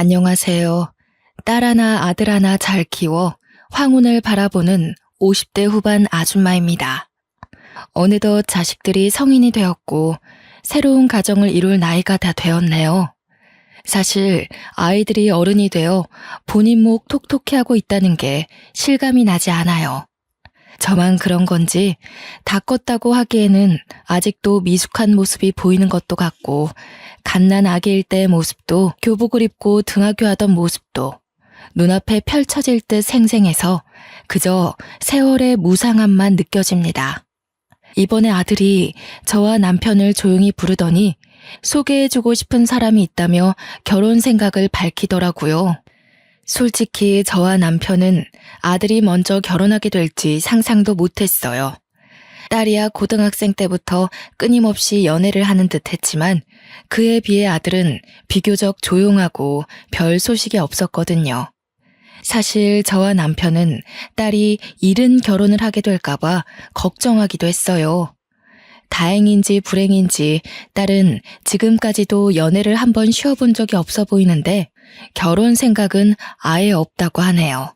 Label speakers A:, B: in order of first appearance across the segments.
A: 안녕하세요. 딸 하나, 아들 하나 잘 키워 황혼을 바라보는 50대 후반 아줌마입니다. 어느덧 자식들이 성인이 되었고 새로운 가정을 이룰 나이가 다 되었네요. 사실 아이들이 어른이 되어 본인 목 톡톡히 하고 있다는 게 실감이 나지 않아요. 저만 그런 건지 다 컸다고 하기에는 아직도 미숙한 모습이 보이는 것도 같고 갓난 아기일 때의 모습도 교복을 입고 등하교하던 모습도 눈앞에 펼쳐질 듯 생생해서 그저 세월의 무상함만 느껴집니다. 이번에 아들이 저와 남편을 조용히 부르더니 소개해주고 싶은 사람이 있다며 결혼 생각을 밝히더라고요. 솔직히 저와 남편은 아들이 먼저 결혼하게 될지 상상도 못했어요. 딸이야 고등학생 때부터 끊임없이 연애를 하는 듯 했지만 그에 비해 아들은 비교적 조용하고 별 소식이 없었거든요. 사실 저와 남편은 딸이 이른 결혼을 하게 될까봐 걱정하기도 했어요. 다행인지 불행인지 딸은 지금까지도 연애를 한번 쉬어본 적이 없어 보이는데 결혼 생각은 아예 없다고 하네요.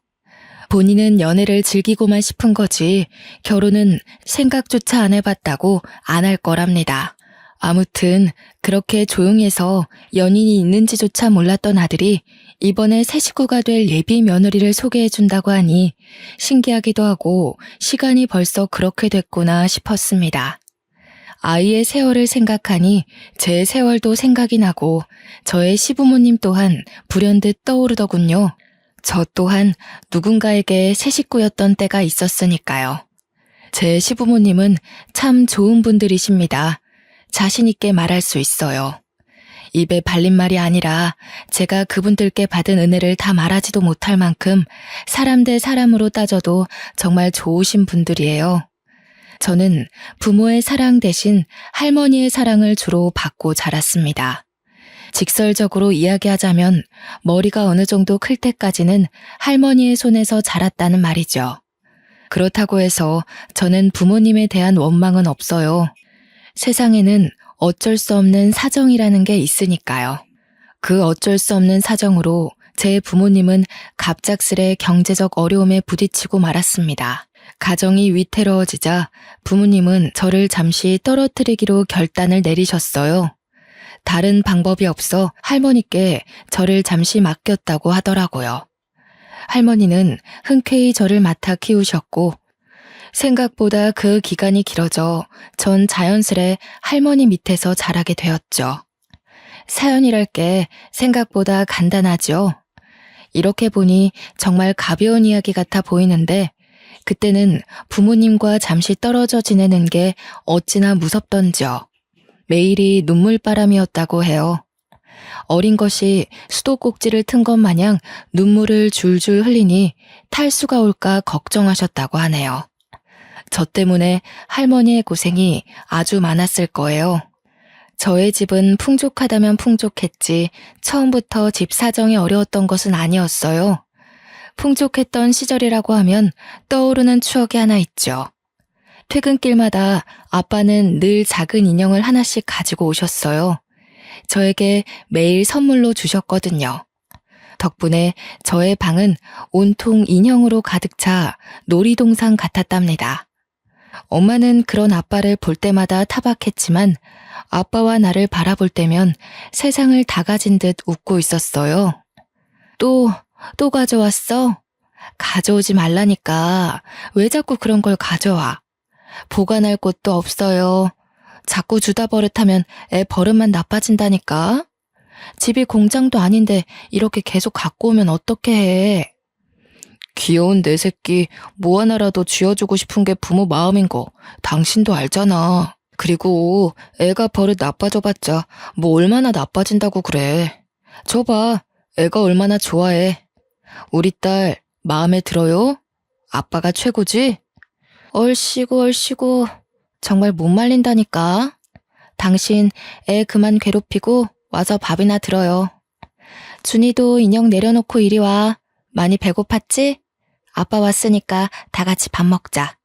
A: 본인은 연애를 즐기고만 싶은 거지 결혼은 생각조차 안 해봤다고 안 할 거랍니다. 아무튼 그렇게 조용해서 연인이 있는지조차 몰랐던 아들이 이번에 새 식구가 될 예비 며느리를 소개해준다고 하니 신기하기도 하고 시간이 벌써 그렇게 됐구나 싶었습니다. 아이의 세월을 생각하니 제 세월도 생각이 나고 저의 시부모님 또한 불현듯 떠오르더군요. 저 또한 누군가에게 새 식구였던 때가 있었으니까요. 제 시부모님은 참 좋은 분들이십니다. 자신 있게 말할 수 있어요. 입에 발린 말이 아니라 제가 그분들께 받은 은혜를 다 말하지도 못할 만큼 사람 대 사람으로 따져도 정말 좋으신 분들이에요. 저는 부모의 사랑 대신 할머니의 사랑을 주로 받고 자랐습니다. 직설적으로 이야기하자면 머리가 어느 정도 클 때까지는 할머니의 손에서 자랐다는 말이죠. 그렇다고 해서 저는 부모님에 대한 원망은 없어요. 세상에는 어쩔 수 없는 사정이라는 게 있으니까요. 그 어쩔 수 없는 사정으로 제 부모님은 갑작스레 경제적 어려움에 부딪히고 말았습니다. 가정이 위태로워지자 부모님은 저를 잠시 떨어뜨리기로 결단을 내리셨어요. 다른 방법이 없어 할머니께 저를 잠시 맡겼다고 하더라고요. 할머니는 흔쾌히 저를 맡아 키우셨고 생각보다 그 기간이 길어져 전 자연스레 할머니 밑에서 자라게 되었죠. 사연이랄 게 생각보다 간단하죠. 이렇게 보니 정말 가벼운 이야기 같아 보이는데 그때는 부모님과 잠시 떨어져 지내는 게 어찌나 무섭던지요. 매일이 눈물바람이었다고 해요. 어린 것이 수도꼭지를 튼 것 마냥 눈물을 줄줄 흘리니 탈수가 올까 걱정하셨다고 하네요. 저 때문에 할머니의 고생이 아주 많았을 거예요. 저의 집은 풍족하다면 풍족했지 처음부터 집 사정이 어려웠던 것은 아니었어요. 풍족했던 시절이라고 하면 떠오르는 추억이 하나 있죠. 퇴근길마다 아빠는 늘 작은 인형을 하나씩 가지고 오셨어요. 저에게 매일 선물로 주셨거든요. 덕분에 저의 방은 온통 인형으로 가득 차 놀이동산 같았답니다. 엄마는 그런 아빠를 볼 때마다 타박했지만 아빠와 나를 바라볼 때면 세상을 다 가진 듯 웃고 있었어요. 또 가져왔어? 가져오지 말라니까. 왜 자꾸 그런 걸 가져와? 보관할 곳도 없어요. 자꾸 주다 버릇하면 애 버릇만 나빠진다니까. 집이 공장도 아닌데 이렇게 계속 갖고 오면 어떻게 해? 귀여운 내 새끼 뭐 하나라도 쥐어주고 싶은 게 부모 마음인 거 당신도 알잖아. 그리고 애가 버릇 나빠져봤자 뭐 얼마나 나빠진다고 그래. 줘봐. 애가 얼마나 좋아해. 우리 딸 마음에 들어요? 아빠가 최고지? 얼씨구 정말 못 말린다니까. 당신 애 그만 괴롭히고 와서 밥이나 들어요. 준이도 인형 내려놓고 이리 와. 많이 배고팠지? 아빠 왔으니까 다 같이 밥 먹자.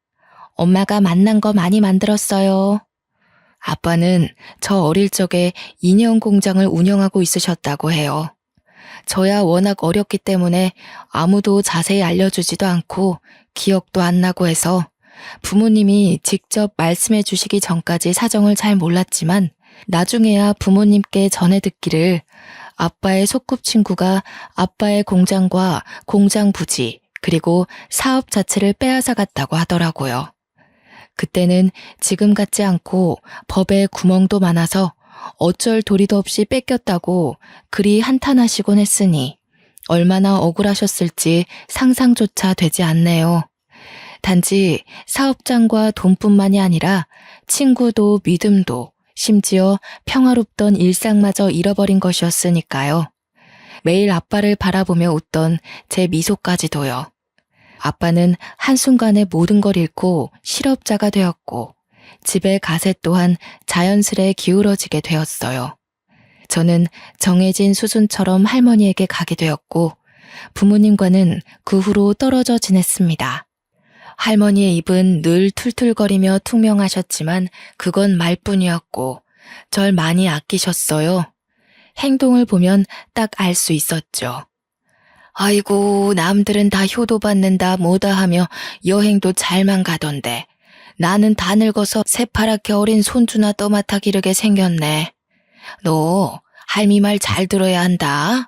A: 엄마가 맛난 거 많이 만들었어요. 아빠는 저 어릴 적에 인형 공장을 운영하고 있으셨다고 해요. 저야 워낙 어렸기 때문에 아무도 자세히 알려주지도 않고 기억도 안 나고 해서 부모님이 직접 말씀해 주시기 전까지 사정을 잘 몰랐지만 나중에야 부모님께 전해 듣기를 아빠의 소꿉친구가 아빠의 공장과 공장 부지 그리고 사업 자체를 빼앗아 갔다고 하더라고요. 그때는 지금 같지 않고 법에 구멍도 많아서 어쩔 도리도 없이 뺏겼다고 그리 한탄하시곤 했으니 얼마나 억울하셨을지 상상조차 되지 않네요. 단지 사업장과 돈뿐만이 아니라 친구도 믿음도 심지어 평화롭던 일상마저 잃어버린 것이었으니까요. 매일 아빠를 바라보며 웃던 제 미소까지도요. 아빠는 한순간에 모든 걸 잃고 실업자가 되었고 집의 가세 또한 자연스레 기울어지게 되었어요. 저는 정해진 수순처럼 할머니에게 가게 되었고 부모님과는 그 후로 떨어져 지냈습니다. 할머니의 입은 늘 툴툴거리며 퉁명하셨지만 그건 말뿐이었고 절 많이 아끼셨어요. 행동을 보면 딱 알 수 있었죠. 아이고 남들은 다 효도받는다 뭐다 하며 여행도 잘만 가던데 나는 다 늙어서 새파랗게 어린 손주나 떠맡아 기르게 생겼네. 너 할미 말 잘 들어야 한다.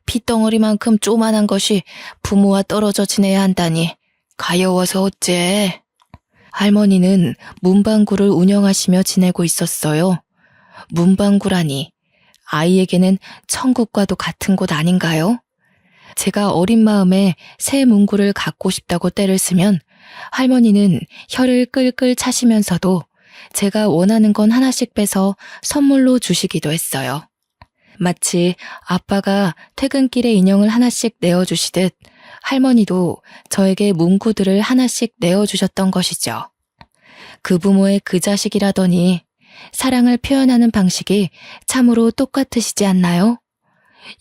A: 핏덩어리만큼 쪼만한 것이 부모와 떨어져 지내야 한다니 가여워서 어째. 할머니는 문방구를 운영하시며 지내고 있었어요. 문방구라니 아이에게는 천국과도 같은 곳 아닌가요? 제가 어린 마음에 새 문구를 갖고 싶다고 떼를 쓰면 할머니는 혀를 끌끌 차시면서도 제가 원하는 건 하나씩 빼서 선물로 주시기도 했어요. 마치 아빠가 퇴근길에 인형을 하나씩 내어주시듯 할머니도 저에게 문구들을 하나씩 내어주셨던 것이죠. 그 부모의 그 자식이라더니 사랑을 표현하는 방식이 참으로 똑같으시지 않나요?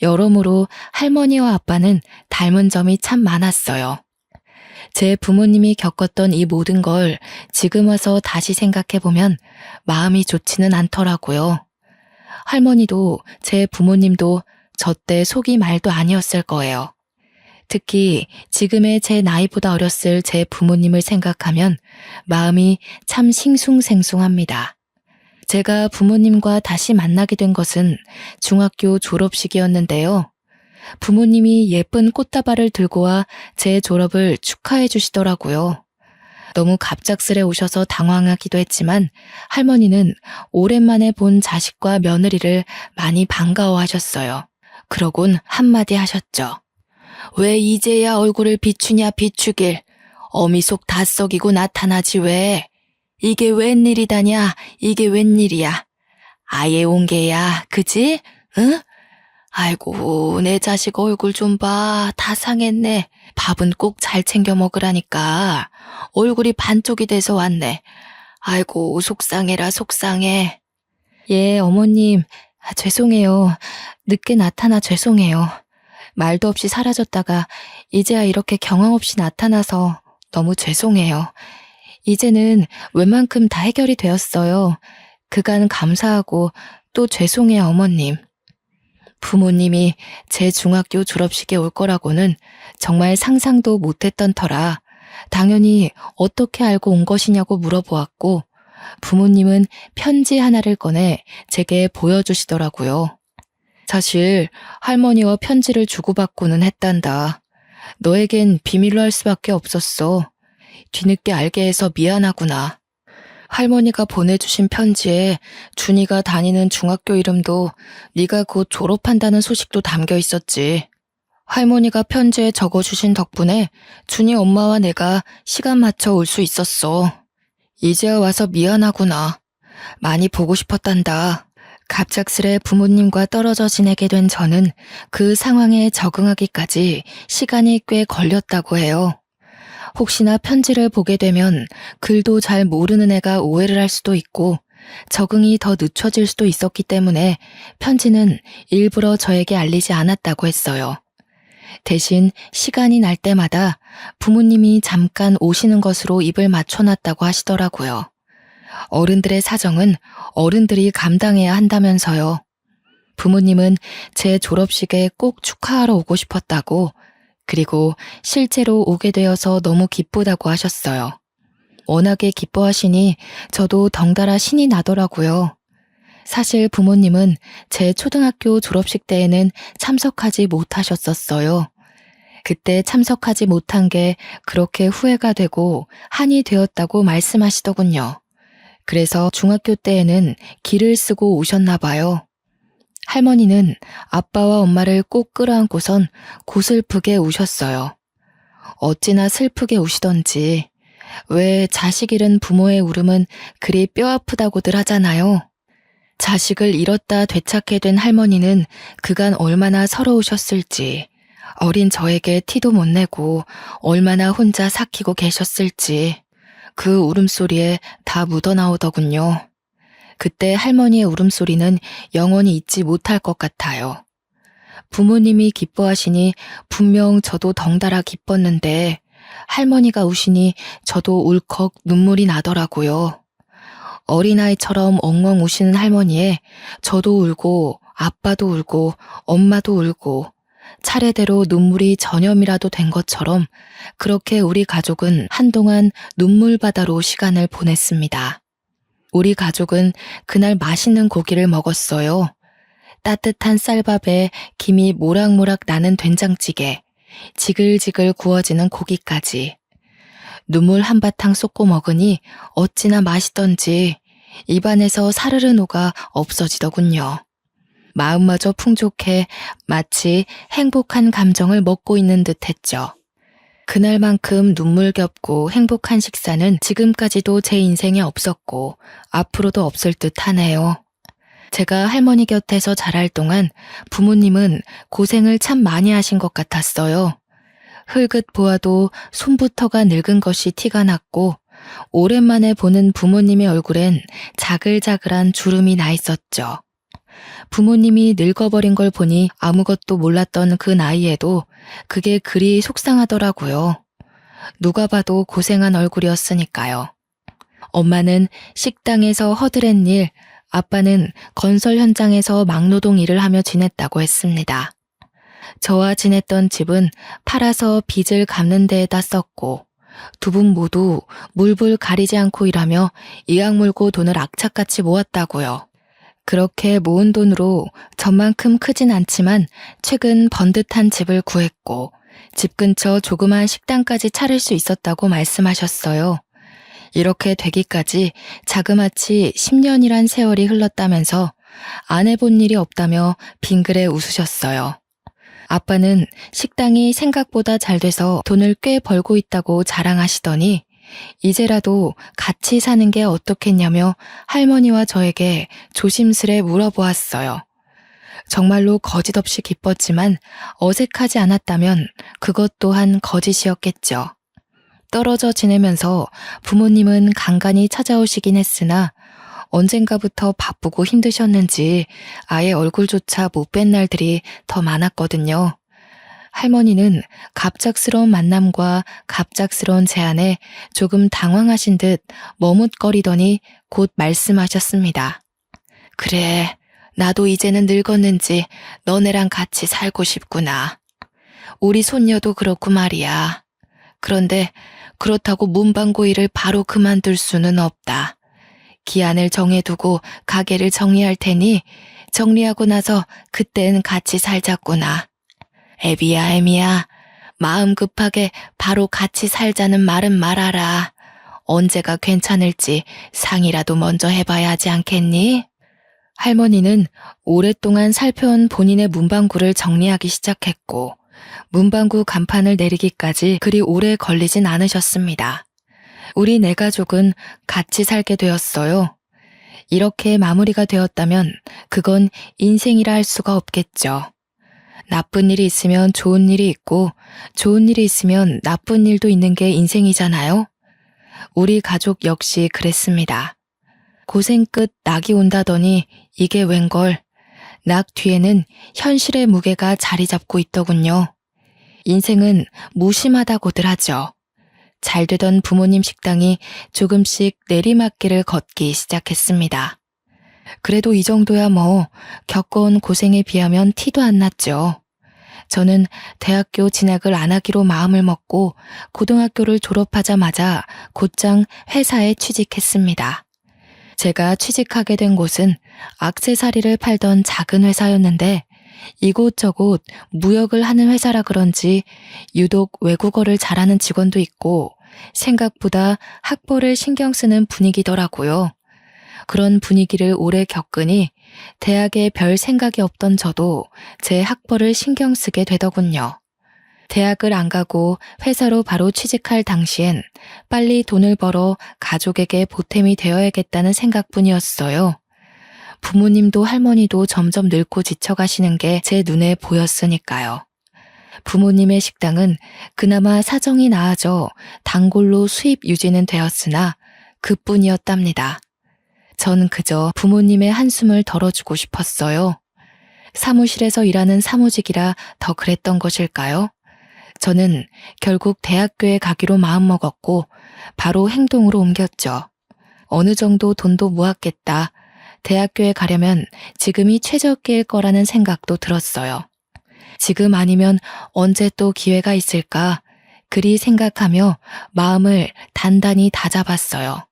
A: 여러모로 할머니와 아빠는 닮은 점이 참 많았어요. 제 부모님이 겪었던 이 모든 걸 지금 와서 다시 생각해보면 마음이 좋지는 않더라고요. 할머니도 제 부모님도 저 때 속이 말도 아니었을 거예요. 특히 지금의 제 나이보다 어렸을 제 부모님을 생각하면 마음이 참 싱숭생숭합니다. 제가 부모님과 다시 만나게 된 것은 중학교 졸업식이었는데요. 부모님이 예쁜 꽃다발을 들고 와 제 졸업을 축하해 주시더라고요. 너무 갑작스레 오셔서 당황하기도 했지만 할머니는 오랜만에 본 자식과 며느리를 많이 반가워하셨어요. 그러곤 한마디 하셨죠. 왜 이제야 얼굴을 비추냐 비추길. 어미 속 다 썩이고 나타나지 왜. 이게 웬일이다냐 이게 웬일이야. 아예 온 게야 그지? 응? 아이고 내 자식 얼굴 좀 봐. 다 상했네. 밥은 꼭 잘 챙겨 먹으라니까. 얼굴이 반쪽이 돼서 왔네. 아이고 속상해라 속상해. 예 어머님 죄송해요. 늦게 나타나 죄송해요. 말도 없이 사라졌다가 이제야 이렇게 경황 없이 나타나서 너무 죄송해요. 이제는 웬만큼 다 해결이 되었어요. 그간 감사하고 또 죄송해요 어머님. 부모님이 제 중학교 졸업식에 올 거라고는 정말 상상도 못했던 터라 당연히 어떻게 알고 온 것이냐고 물어보았고 부모님은 편지 하나를 꺼내 제게 보여주시더라고요. 사실 할머니와 편지를 주고받고는 했단다. 너에겐 비밀로 할 수밖에 없었어. 뒤늦게 알게 해서 미안하구나. 할머니가 보내주신 편지에 준이가 다니는 중학교 이름도 네가 곧 졸업한다는 소식도 담겨 있었지. 할머니가 편지에 적어주신 덕분에 준이 엄마와 내가 시간 맞춰 올 수 있었어. 이제야 와서 미안하구나. 많이 보고 싶었단다. 갑작스레 부모님과 떨어져 지내게 된 저는 그 상황에 적응하기까지 시간이 꽤 걸렸다고 해요. 혹시나 편지를 보게 되면 글도 잘 모르는 애가 오해를 할 수도 있고 적응이 더 늦춰질 수도 있었기 때문에 편지는 일부러 저에게 알리지 않았다고 했어요. 대신 시간이 날 때마다 부모님이 잠깐 오시는 것으로 입을 맞춰놨다고 하시더라고요. 어른들의 사정은 어른들이 감당해야 한다면서요. 부모님은 제 졸업식에 꼭 축하하러 오고 싶었다고, 그리고 실제로 오게 되어서 너무 기쁘다고 하셨어요. 워낙에 기뻐하시니 저도 덩달아 신이 나더라고요. 사실 부모님은 제 초등학교 졸업식 때에는 참석하지 못하셨었어요. 그때 참석하지 못한 게 그렇게 후회가 되고 한이 되었다고 말씀하시더군요. 그래서 중학교 때에는 기를 쓰고 오셨나 봐요. 할머니는 아빠와 엄마를 꼭 끌어안고선 고슬프게 우셨어요. 어찌나 슬프게 우시던지. 왜 자식 잃은 부모의 울음은 그리 뼈아프다고들 하잖아요. 자식을 잃었다 되찾게 된 할머니는 그간 얼마나 서러우셨을지, 어린 저에게 티도 못 내고 얼마나 혼자 삭히고 계셨을지 그 울음소리에 다 묻어나오더군요. 그때 할머니의 울음소리는 영원히 잊지 못할 것 같아요. 부모님이 기뻐하시니 분명 저도 덩달아 기뻤는데 할머니가 우시니 저도 울컥 눈물이 나더라고요. 어린아이처럼 엉엉 우시는 할머니에 저도 울고 아빠도 울고 엄마도 울고 차례대로 눈물이 전염이라도 된 것처럼 그렇게 우리 가족은 한동안 눈물바다로 시간을 보냈습니다. 우리 가족은 그날 맛있는 고기를 먹었어요. 따뜻한 쌀밥에 김이 모락모락 나는 된장찌개, 지글지글 구워지는 고기까지. 눈물 한바탕 쏟고 먹으니 어찌나 맛있던지 입안에서 사르르 녹아 없어지더군요. 마음마저 풍족해 마치 행복한 감정을 먹고 있는 듯 했죠. 그날만큼 눈물겹고 행복한 식사는 지금까지도 제 인생에 없었고 앞으로도 없을 듯 하네요. 제가 할머니 곁에서 자랄 동안 부모님은 고생을 참 많이 하신 것 같았어요. 흘긋 보아도 손부터가 늙은 것이 티가 났고 오랜만에 보는 부모님의 얼굴엔 자글자글한 주름이 나 있었죠. 부모님이 늙어버린 걸 보니 아무것도 몰랐던 그 나이에도 그게 그리 속상하더라고요. 누가 봐도 고생한 얼굴이었으니까요. 엄마는 식당에서 허드렛 일, 아빠는 건설 현장에서 막노동 일을 하며 지냈다고 했습니다. 저와 지냈던 집은 팔아서 빚을 갚는 데에다 썼고 두 분 모두 물불 가리지 않고 일하며 이악 물고 돈을 악착같이 모았다고요. 그렇게 모은 돈으로 전만큼 크진 않지만 최근 번듯한 집을 구했고 집 근처 조그만 식당까지 차릴 수 있었다고 말씀하셨어요. 이렇게 되기까지 자그마치 10년이란 세월이 흘렀다면서 안 해본 일이 없다며 빙그레 웃으셨어요. 아빠는 식당이 생각보다 잘 돼서 돈을 꽤 벌고 있다고 자랑하시더니 이제라도 같이 사는 게 어떻겠냐며 할머니와 저에게 조심스레 물어보았어요. 정말로 거짓없이 기뻤지만 어색하지 않았다면 그것 또한 거짓이었겠죠. 떨어져 지내면서 부모님은 간간히 찾아오시긴 했으나 언젠가부터 바쁘고 힘드셨는지 아예 얼굴조차 못 뵌 날들이 더 많았거든요. 할머니는 갑작스러운 만남과 갑작스러운 제안에 조금 당황하신 듯 머뭇거리더니 곧 말씀하셨습니다. 그래, 나도 이제는 늙었는지 너네랑 같이 살고 싶구나. 우리 손녀도 그렇고 말이야. 그런데 그렇다고 문방구 일을 바로 그만둘 수는 없다. 기한을 정해두고 가게를 정리할 테니 정리하고 나서 그땐 같이 살자꾸나. 애비야, 애미야, 마음 급하게 바로 같이 살자는 말은 말아라. 언제가 괜찮을지 상의라도 먼저 해봐야 하지 않겠니? 할머니는 오랫동안 살펴온 본인의 문방구를 정리하기 시작했고 문방구 간판을 내리기까지 그리 오래 걸리진 않으셨습니다. 우리 네 가족은 같이 살게 되었어요. 이렇게 마무리가 되었다면 그건 인생이라 할 수가 없겠죠. 나쁜 일이 있으면 좋은 일이 있고 좋은 일이 있으면 나쁜 일도 있는 게 인생이잖아요. 우리 가족 역시 그랬습니다. 고생 끝 낙이 온다더니 이게 웬걸. 낙 뒤에는 현실의 무게가 자리 잡고 있더군요. 인생은 무심하다고들 하죠. 잘 되던 부모님 식당이 조금씩 내리막길을 걷기 시작했습니다. 그래도 이 정도야 뭐 겪어온 고생에 비하면 티도 안 났죠. 저는 대학교 진학을 안 하기로 마음을 먹고 고등학교를 졸업하자마자 곧장 회사에 취직했습니다. 제가 취직하게 된 곳은 액세서리를 팔던 작은 회사였는데 이곳저곳 무역을 하는 회사라 그런지 유독 외국어를 잘하는 직원도 있고 생각보다 학벌을 신경 쓰는 분위기더라고요. 그런 분위기를 오래 겪으니 대학에 별 생각이 없던 저도 제 학벌을 신경 쓰게 되더군요. 대학을 안 가고 회사로 바로 취직할 당시엔 빨리 돈을 벌어 가족에게 보탬이 되어야겠다는 생각뿐이었어요. 부모님도 할머니도 점점 늙고 지쳐가시는 게 제 눈에 보였으니까요. 부모님의 식당은 그나마 사정이 나아져 단골로 수입 유지는 되었으나 그뿐이었답니다. 전 그저 부모님의 한숨을 덜어주고 싶었어요. 사무실에서 일하는 사무직이라 더 그랬던 것일까요? 저는 결국 대학교에 가기로 마음먹었고 바로 행동으로 옮겼죠. 어느 정도 돈도 모았겠다. 대학교에 가려면 지금이 최적기일 거라는 생각도 들었어요. 지금 아니면 언제 또 기회가 있을까? 그리 생각하며 마음을 단단히 다잡았어요.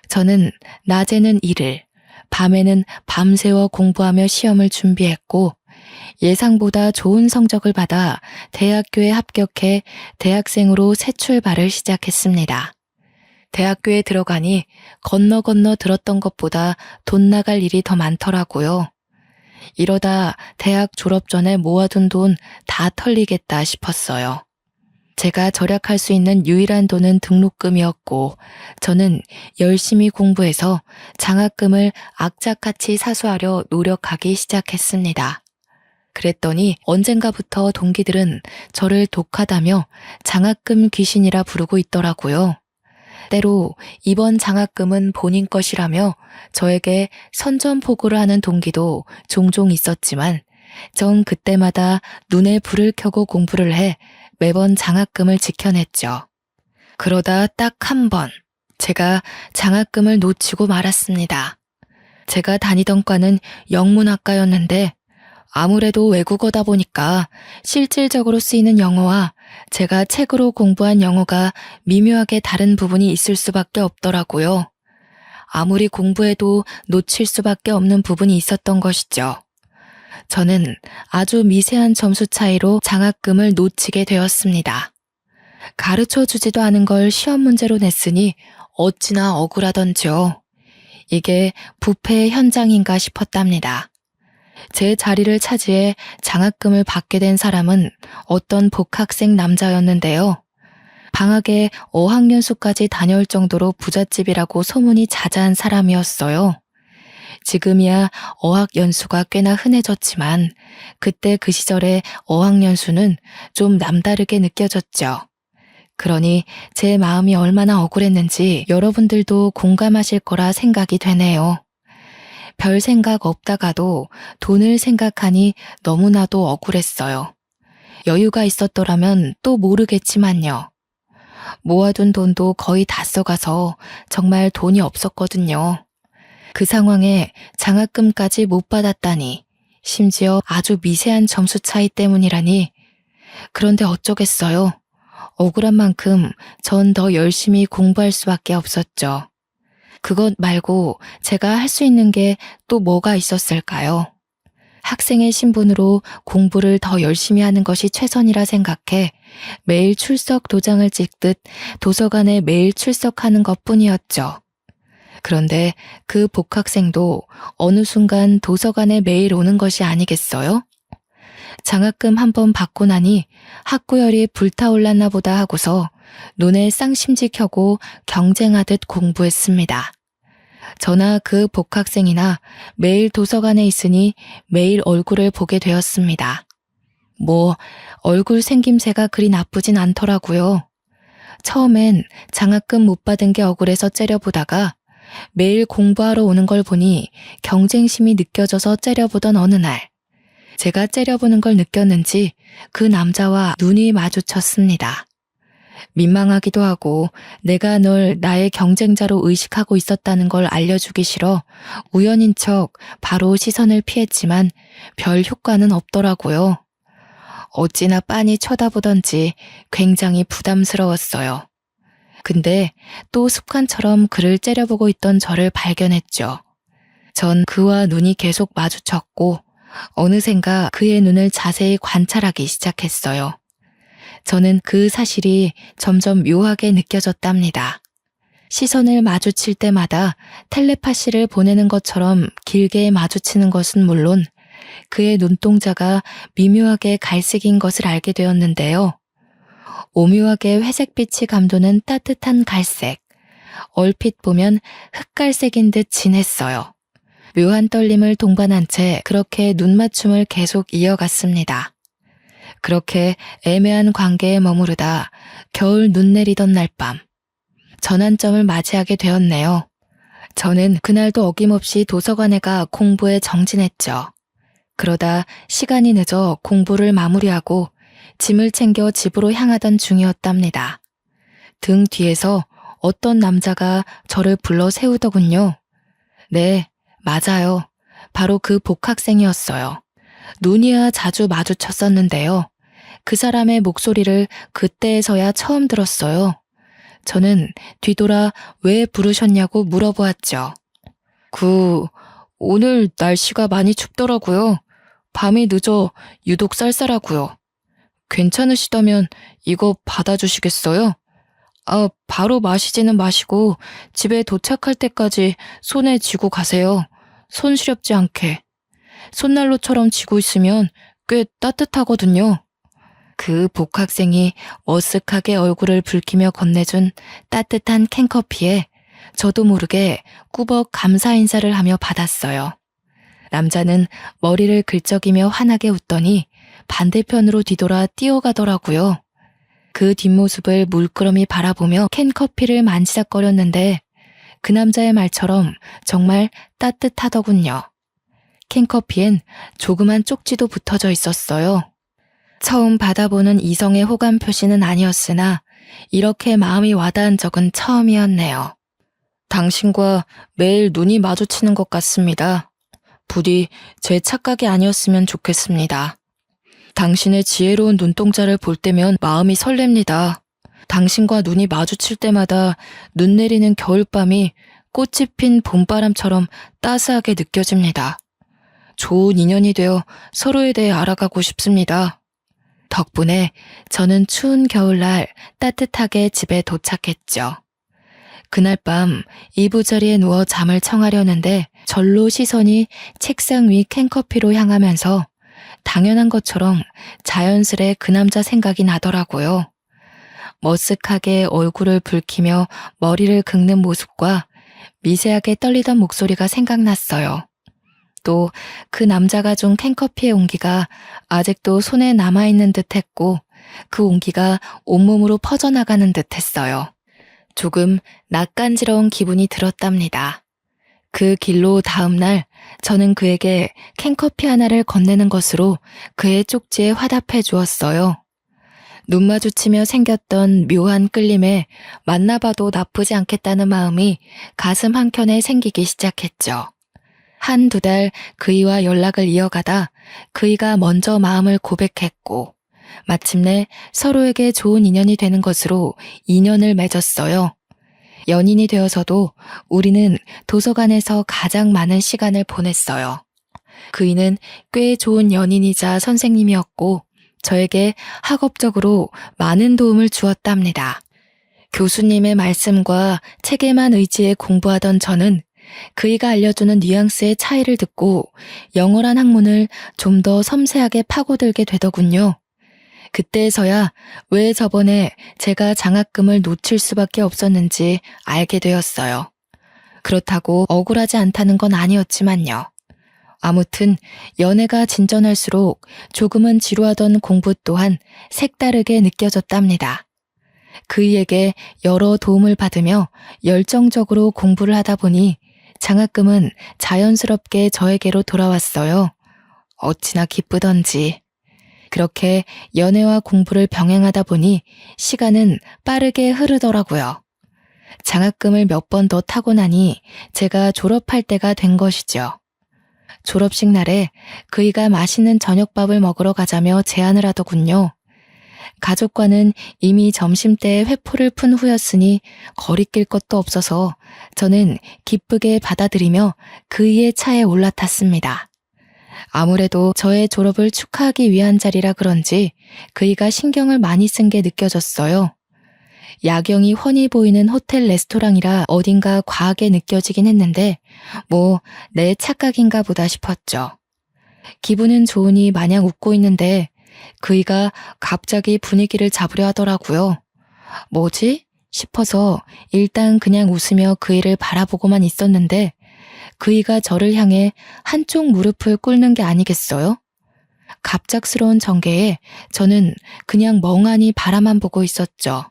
A: 저는 낮에는 일을, 밤에는 밤새워 공부하며 시험을 준비했고 예상보다 좋은 성적을 받아 대학교에 합격해 대학생으로 새 출발을 시작했습니다. 대학교에 들어가니 건너 들었던 것보다 돈 나갈 일이 더 많더라고요. 이러다 대학 졸업 전에 모아둔 돈 다 털리겠다 싶었어요. 제가 절약할 수 있는 유일한 돈은 등록금이었고 저는 열심히 공부해서 장학금을 악착같이 사수하려 노력하기 시작했습니다. 그랬더니 언젠가부터 동기들은 저를 독하다며 장학금 귀신이라 부르고 있더라고요. 때로 이번 장학금은 본인 것이라며 저에게 선전포고를 하는 동기도 종종 있었지만 전 그때마다 눈에 불을 켜고 공부를 해 매번 장학금을 지켜냈죠. 그러다 딱 한 번 제가 장학금을 놓치고 말았습니다. 제가 다니던 과는 영문학과였는데 아무래도 외국어다 보니까 실질적으로 쓰이는 영어와 제가 책으로 공부한 영어가 미묘하게 다른 부분이 있을 수밖에 없더라고요. 아무리 공부해도 놓칠 수밖에 없는 부분이 있었던 것이죠. 저는 아주 미세한 점수 차이로 장학금을 놓치게 되었습니다. 가르쳐주지도 않은 걸 시험 문제로 냈으니 어찌나 억울하던지요. 이게 부패의 현장인가 싶었답니다. 제 자리를 차지해 장학금을 받게 된 사람은 어떤 복학생 남자였는데요. 방학에 어학연수까지 다녀올 정도로 부잣집이라고 소문이 자자한 사람이었어요. 지금이야 어학연수가 꽤나 흔해졌지만 그때 그 시절의 어학연수는 좀 남다르게 느껴졌죠. 그러니 제 마음이 얼마나 억울했는지 여러분들도 공감하실 거라 생각이 되네요. 별 생각 없다가도 돈을 생각하니 너무나도 억울했어요. 여유가 있었더라면 또 모르겠지만요. 모아둔 돈도 거의 다 써가서 정말 돈이 없었거든요. 그 상황에 장학금까지 못 받았다니, 심지어 아주 미세한 점수 차이 때문이라니. 그런데 어쩌겠어요. 억울한 만큼 전 더 열심히 공부할 수밖에 없었죠. 그것 말고 제가 할 수 있는 게 또 뭐가 있었을까요? 학생의 신분으로 공부를 더 열심히 하는 것이 최선이라 생각해 매일 출석 도장을 찍듯 도서관에 매일 출석하는 것뿐이었죠. 그런데 그 복학생도 어느 순간 도서관에 매일 오는 것이 아니겠어요? 장학금 한 번 받고 나니 학구열이 불타올랐나 보다 하고서 눈에 쌍심지 켜고 경쟁하듯 공부했습니다. 저나 그 복학생이나 매일 도서관에 있으니 매일 얼굴을 보게 되었습니다. 뭐 얼굴 생김새가 그리 나쁘진 않더라고요. 처음엔 장학금 못 받은 게 억울해서 째려보다가 매일 공부하러 오는 걸 보니 경쟁심이 느껴져서 째려보던 어느 날 제가 째려보는 걸 느꼈는지 그 남자와 눈이 마주쳤습니다. 민망하기도 하고 내가 널 나의 경쟁자로 의식하고 있었다는 걸 알려주기 싫어 우연인 척 바로 시선을 피했지만 별 효과는 없더라고요. 어찌나 빤히 쳐다보던지 굉장히 부담스러웠어요. 근데 또 습관처럼 그를 째려보고 있던 저를 발견했죠. 전 그와 눈이 계속 마주쳤고 어느샌가 그의 눈을 자세히 관찰하기 시작했어요. 저는 그 사실이 점점 묘하게 느껴졌답니다. 시선을 마주칠 때마다 텔레파시를 보내는 것처럼 길게 마주치는 것은 물론 그의 눈동자가 미묘하게 갈색인 것을 알게 되었는데요. 오묘하게 회색빛이 감도는 따뜻한 갈색, 얼핏 보면 흑갈색인 듯 진했어요. 묘한 떨림을 동반한 채 그렇게 눈맞춤을 계속 이어갔습니다. 그렇게 애매한 관계에 머무르다 겨울 눈 내리던 날 밤, 전환점을 맞이하게 되었네요. 저는 그날도 어김없이 도서관에 가 공부에 정진했죠. 그러다 시간이 늦어 공부를 마무리하고 짐을 챙겨 집으로 향하던 중이었답니다. 등 뒤에서 어떤 남자가 저를 불러 세우더군요. 네, 맞아요. 바로 그 복학생이었어요. 눈이야 자주 마주쳤었는데요. 그 사람의 목소리를 그때에서야 처음 들었어요. 저는 뒤돌아 왜 부르셨냐고 물어보았죠. 오늘 날씨가 많이 춥더라고요. 밤이 늦어 유독 쌀쌀하고요. 괜찮으시다면 이거 받아주시겠어요? 바로 마시지는 마시고 집에 도착할 때까지 손에 쥐고 가세요. 손 시렵지 않게. 손난로처럼 쥐고 있으면 꽤 따뜻하거든요. 그 복학생이 어색하게 얼굴을 붉히며 건네준 따뜻한 캔커피에 저도 모르게 꾸벅 감사 인사를 하며 받았어요. 남자는 머리를 긁적이며 환하게 웃더니 반대편으로 뒤돌아 뛰어가더라고요. 그 뒷모습을 물끄러미 바라보며 캔커피를 만지작거렸는데 그 남자의 말처럼 정말 따뜻하더군요. 캔커피엔 조그만 쪽지도 붙어져 있었어요. 처음 받아보는 이성의 호감 표시는 아니었으나 이렇게 마음이 와닿은 적은 처음이었네요. 당신과 매일 눈이 마주치는 것 같습니다. 부디 제 착각이 아니었으면 좋겠습니다. 당신의 지혜로운 눈동자를 볼 때면 마음이 설렙니다. 당신과 눈이 마주칠 때마다 눈 내리는 겨울밤이 꽃이 핀 봄바람처럼 따스하게 느껴집니다. 좋은 인연이 되어 서로에 대해 알아가고 싶습니다. 덕분에 저는 추운 겨울날 따뜻하게 집에 도착했죠. 그날 밤 이부자리에 누워 잠을 청하려는데 절로 시선이 책상 위 캔커피로 향하면서 당연한 것처럼 자연스레 그 남자 생각이 나더라고요. 머쓱하게 얼굴을 붉히며 머리를 긁는 모습과 미세하게 떨리던 목소리가 생각났어요. 또 그 남자가 준 캔커피의 온기가 아직도 손에 남아있는 듯 했고 그 온기가 온몸으로 퍼져나가는 듯 했어요. 조금 낯간지러운 기분이 들었답니다. 그 길로 다음날 저는 그에게 캔커피 하나를 건네는 것으로 그의 쪽지에 화답해 주었어요. 눈 마주치며 생겼던 묘한 끌림에 만나봐도 나쁘지 않겠다는 마음이 가슴 한켠에 생기기 시작했죠. 한두 달 그이와 연락을 이어가다 그이가 먼저 마음을 고백했고 마침내 서로에게 좋은 인연이 되는 것으로 인연을 맺었어요. 연인이 되어서도 우리는 도서관에서 가장 많은 시간을 보냈어요. 그이는 꽤 좋은 연인이자 선생님이었고 저에게 학업적으로 많은 도움을 주었답니다. 교수님의 말씀과 책에만 의지해 공부하던 저는 그이가 알려주는 뉘앙스의 차이를 듣고 영어란 학문을 좀 더 섬세하게 파고들게 되더군요. 그때에서야 왜 저번에 제가 장학금을 놓칠 수밖에 없었는지 알게 되었어요. 그렇다고 억울하지 않다는 건 아니었지만요. 아무튼 연애가 진전할수록 조금은 지루하던 공부 또한 색다르게 느껴졌답니다. 그이에게 여러 도움을 받으며 열정적으로 공부를 하다 보니 장학금은 자연스럽게 저에게로 돌아왔어요. 어찌나 기쁘던지. 그렇게 연애와 공부를 병행하다 보니 시간은 빠르게 흐르더라고요. 장학금을 몇 번 더 타고 나니 제가 졸업할 때가 된 것이죠. 졸업식 날에 그이가 맛있는 저녁밥을 먹으러 가자며 제안을 하더군요. 가족과는 이미 점심때에 회포를 푼 후였으니 거리낄 것도 없어서 저는 기쁘게 받아들이며 그이의 차에 올라탔습니다. 아무래도 저의 졸업을 축하하기 위한 자리라 그런지 그이가 신경을 많이 쓴 게 느껴졌어요. 야경이 훤히 보이는 호텔 레스토랑이라 어딘가 과하게 느껴지긴 했는데 내 착각인가 보다 싶었죠. 기분은 좋으니 마냥 웃고 있는데 그이가 갑자기 분위기를 잡으려 하더라고요. 뭐지? 싶어서 일단 그냥 웃으며 그이를 바라보고만 있었는데 그이가 저를 향해 한쪽 무릎을 꿇는 게 아니겠어요? 갑작스러운 전개에 저는 그냥 멍하니 바라만 보고 있었죠.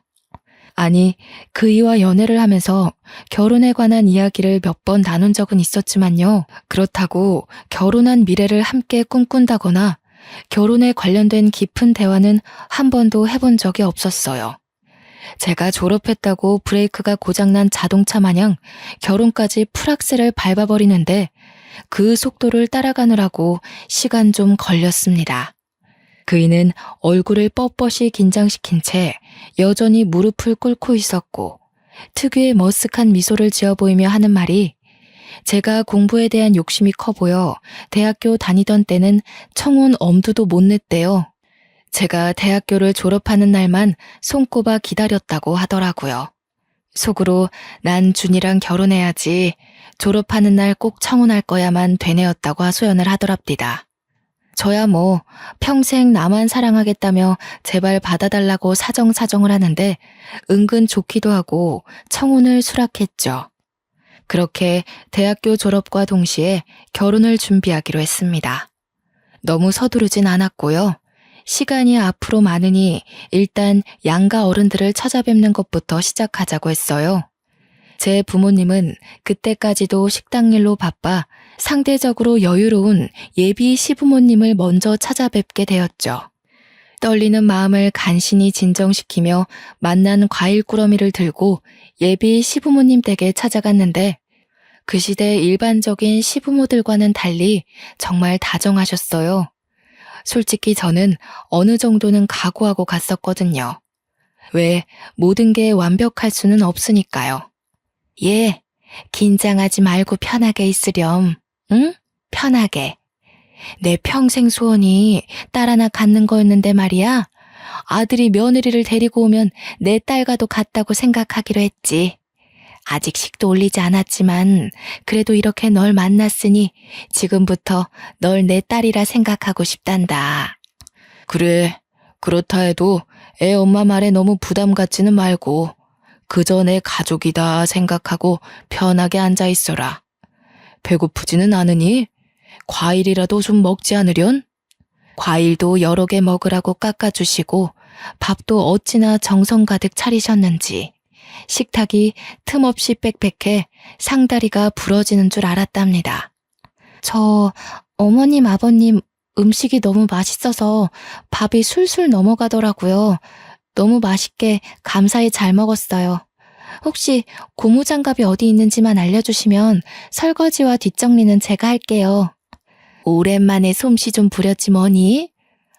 A: 아니, 그이와 연애를 하면서 결혼에 관한 이야기를 몇 번 나눈 적은 있었지만요. 그렇다고 결혼한 미래를 함께 꿈꾼다거나 결혼에 관련된 깊은 대화는 한 번도 해본 적이 없었어요. 제가 졸업했다고 브레이크가 고장난 자동차 마냥 결혼까지 풀악셀을 밟아버리는데 그 속도를 따라가느라고 시간 좀 걸렸습니다. 그이는 얼굴을 뻣뻣이 긴장시킨 채 여전히 무릎을 꿇고 있었고 특유의 머쓱한 미소를 지어 보이며 하는 말이 제가 공부에 대한 욕심이 커 보여 대학교 다니던 때는 청혼 엄두도 못 냈대요. 제가 대학교를 졸업하는 날만 손꼽아 기다렸다고 하더라고요. 속으로 난 준이랑 결혼해야지 졸업하는 날 꼭 청혼할 거야만 되뇌었다고 하소연을 하더랍디다. 저야 평생 나만 사랑하겠다며 제발 받아달라고 사정사정을 하는데 은근 좋기도 하고 청혼을 수락했죠. 그렇게 대학교 졸업과 동시에 결혼을 준비하기로 했습니다. 너무 서두르진 않았고요. 시간이 앞으로 많으니 일단 양가 어른들을 찾아뵙는 것부터 시작하자고 했어요. 제 부모님은 그때까지도 식당 일로 바빠 상대적으로 여유로운 예비 시부모님을 먼저 찾아뵙게 되었죠. 떨리는 마음을 간신히 진정시키며 만난 과일 꾸러미를 들고 예비 시부모님 댁에 찾아갔는데 그 시대 일반적인 시부모들과는 달리 정말 다정하셨어요. 솔직히 저는 어느 정도는 각오하고 갔었거든요. 왜 모든 게 완벽할 수는 없으니까요. 예, 긴장하지 말고 편하게 있으렴. 응? 편하게. 내 평생 소원이 딸 하나 갖는 거였는데 말이야. 아들이 며느리를 데리고 오면 내 딸과도 같다고 생각하기로 했지. 아직 식도 올리지 않았지만 그래도 이렇게 널 만났으니 지금부터 널 내 딸이라 생각하고 싶단다. 그래, 그렇다 해도 애 엄마 말에 너무 부담 갖지는 말고 그저 내 가족이다 생각하고 편하게 앉아 있어라. 배고프지는 않으니? 과일이라도 좀 먹지 않으련? 과일도 여러 개 먹으라고 깎아주시고 밥도 어찌나 정성 가득 차리셨는지 식탁이 틈없이 빽빽해 상다리가 부러지는 줄 알았답니다. 저 어머님 아버님 음식이 너무 맛있어서 밥이 술술 넘어가더라고요. 너무 맛있게 감사히 잘 먹었어요. 혹시 고무장갑이 어디 있는지만 알려주시면 설거지와 뒷정리는 제가 할게요. 오랜만에 솜씨 좀 부렸지 뭐니?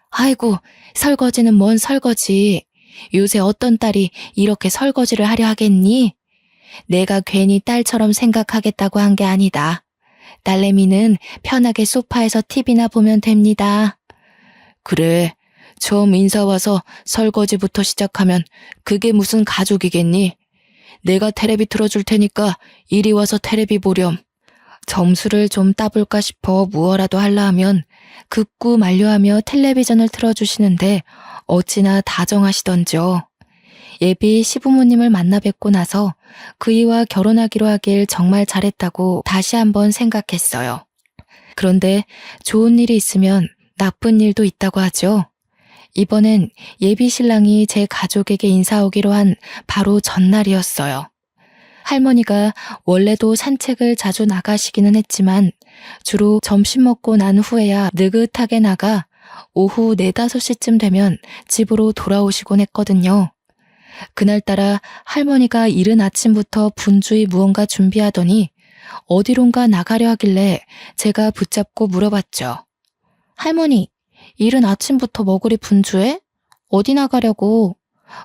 A: 아이고, 설거지는 뭔 설거지. 요새 어떤 딸이 이렇게 설거지를 하려 하겠니? 내가 괜히 딸처럼 생각하겠다고 한 게 아니다. 딸내미는 편하게 소파에서 TV나 보면 됩니다. 그래, 처음 인사 와서 설거지부터 시작하면 그게 무슨 가족이겠니? 내가 테레비 틀어줄 테니까 이리 와서 테레비 보렴. 점수를 좀 따볼까 싶어 무어라도 하려 하면 극구 만류하며 텔레비전을 틀어주시는데 어찌나 다정하시던지요. 예비 시부모님을 만나 뵙고 나서 그이와 결혼하기로 하길 정말 잘했다고 다시 한번 생각했어요. 그런데 좋은 일이 있으면 나쁜 일도 있다고 하죠. 이번엔 예비 신랑이 제 가족에게 인사 오기로 한 바로 전날이었어요. 할머니가 원래도 산책을 자주 나가시기는 했지만 주로 점심 먹고 난 후에야 느긋하게 나가 오후 4, 5시쯤 되면 집으로 돌아오시곤 했거든요. 그날따라 할머니가 이른 아침부터 분주히 무언가 준비하더니 어디론가 나가려 하길래 제가 붙잡고 물어봤죠. 할머니, 이른 아침부터 뭐 그리 분주해? 어디 나가려고?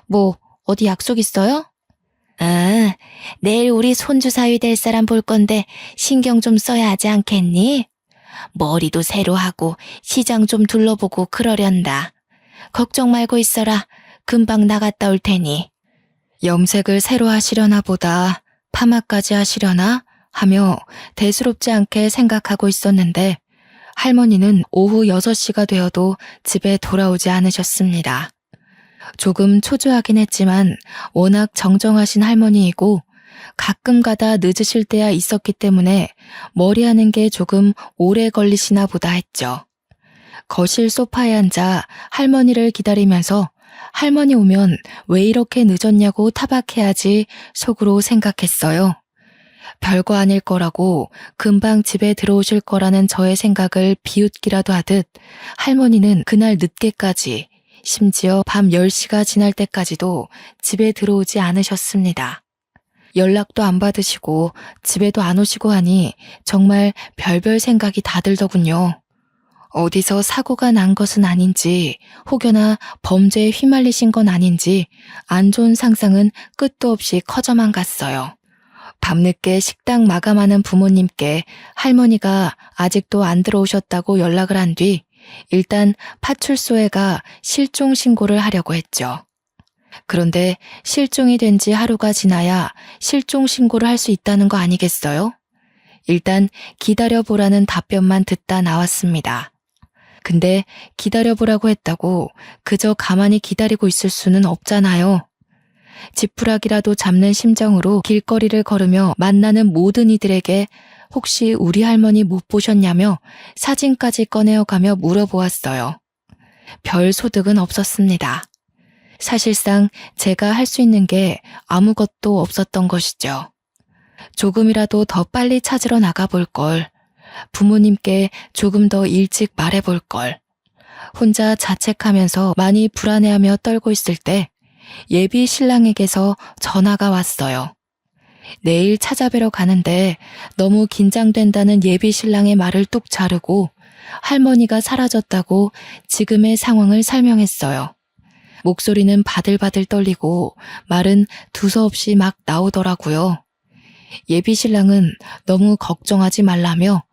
A: 뭐, 어디 약속 있어요? 아, 내일 우리 손주 사위 될 사람 볼 건데 신경 좀 써야 하지 않겠니? 머리도 새로 하고 시장 좀 둘러보고 그러련다. 걱정 말고 있어라. 금방 나갔다 올 테니. 염색을 새로 하시려나 보다, 파마까지 하시려나 하며 대수롭지 않게 생각하고 있었는데 할머니는 오후 6시가 되어도 집에 돌아오지 않으셨습니다. 조금 초조하긴 했지만 워낙 정정하신 할머니이고 가끔 가다 늦으실 때야 있었기 때문에 머리하는 게 조금 오래 걸리시나 보다 했죠. 거실 소파에 앉아 할머니를 기다리면서 할머니 오면 왜 이렇게 늦었냐고 타박해야지 속으로 생각했어요. 별거 아닐 거라고 금방 집에 들어오실 거라는 저의 생각을 비웃기라도 하듯 할머니는 그날 늦게까지, 심지어 밤 10시가 지날 때까지도 집에 들어오지 않으셨습니다. 연락도 안 받으시고 집에도 안 오시고 하니 정말 별별 생각이 다 들더군요. 어디서 사고가 난 것은 아닌지, 혹여나 범죄에 휘말리신 건 아닌지 안 좋은 상상은 끝도 없이 커져만 갔어요. 밤늦게 식당 마감하는 부모님께 할머니가 아직도 안 들어오셨다고 연락을 한 뒤 일단 파출소에 가 실종 신고를 하려고 했죠. 그런데 실종이 된 지 하루가 지나야 실종 신고를 할 수 있다는 거 아니겠어요? 일단 기다려보라는 답변만 듣다 나왔습니다. 근데 기다려보라고 했다고 그저 가만히 기다리고 있을 수는 없잖아요. 지푸라기라도 잡는 심정으로 길거리를 걸으며 만나는 모든 이들에게 혹시 우리 할머니 못 보셨냐며 사진까지 꺼내어가며 물어보았어요. 별 소득은 없었습니다. 사실상 제가 할 수 있는 게 아무것도 없었던 것이죠. 조금이라도 더 빨리 찾으러 나가볼 걸, 부모님께 조금 더 일찍 말해볼 걸, 혼자 자책하면서 많이 불안해하며 떨고 있을 때 예비 신랑에게서 전화가 왔어요. 내일 찾아뵈러 가는데 너무 긴장된다는 예비 신랑의 말을 뚝 자르고 할머니가 사라졌다고 지금의 상황을 설명했어요. 목소리는 바들바들 떨리고 말은 두서없이 막 나오더라고요. 예비 신랑은 너무 걱정하지 말라며